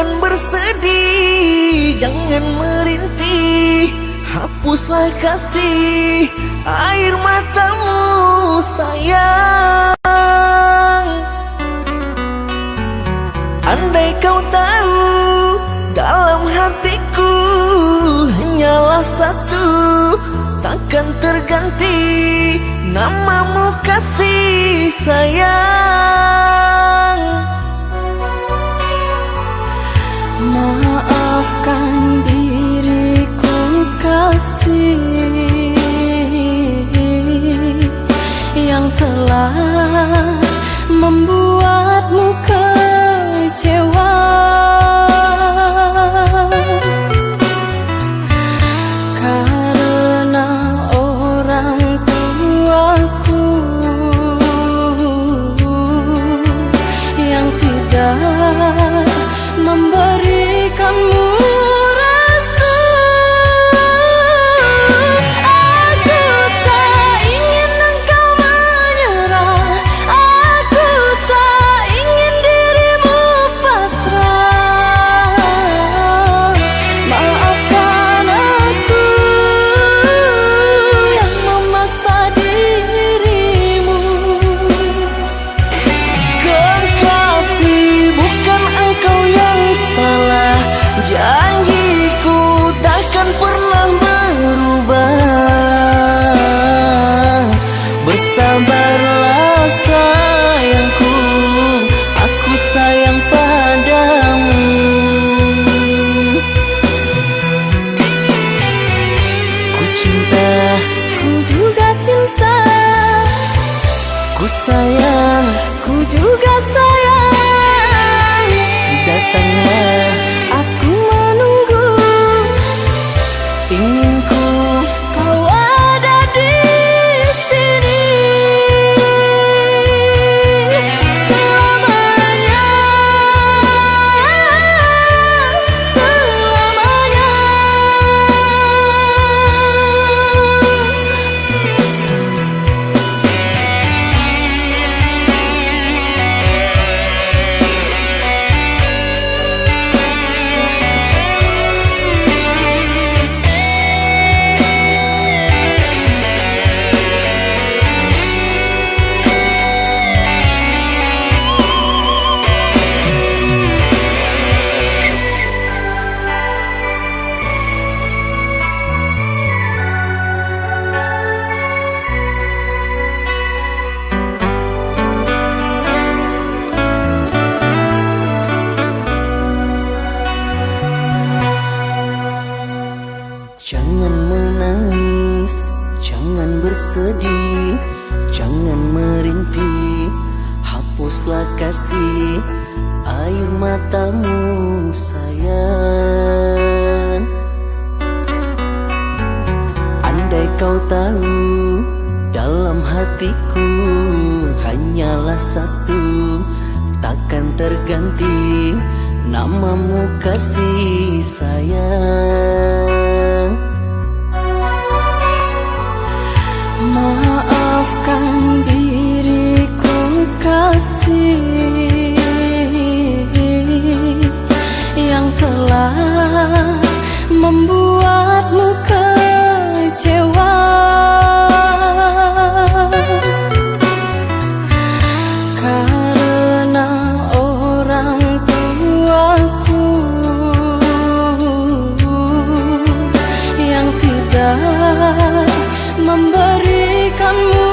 Jangan bersedih, jangan merintih, hapuslah kasih air matamu sayang. Andai kau tahu dalam hatiku hanyalah satu, takkan terganti namamu kasih sayang. Maafkan diriku kasih yang telah membuatmu kecewa. Karena orang tuaku yang tidak memberikanmu restu. Aku tak ingin engkau menyerah, aku tak ingin dirimu pasrah. Maafkan aku yang memaksa dirimu. Kekasih, bukan engkau yang salah, janjiku takkan pernah berubah. Bersabarlah sayangku, aku sayang padamu. Ku cinta, Ku juga cinta, ku sayang, ku juga sayang. datanglah Aku menunggu, inginku. kau ada di sini selamanya, selamanya. Jangan menangis, jangan bersedih, jangan merintih, hapuslah kasih air matamu sayang. Andai kau tahu dalam hatiku hanyalah satu, takkan terganti namamu kasih sayang. Maafkan diriku kasih yang telah membuatmu kecewa. Karena orang tuaku yang tidak memberikanmu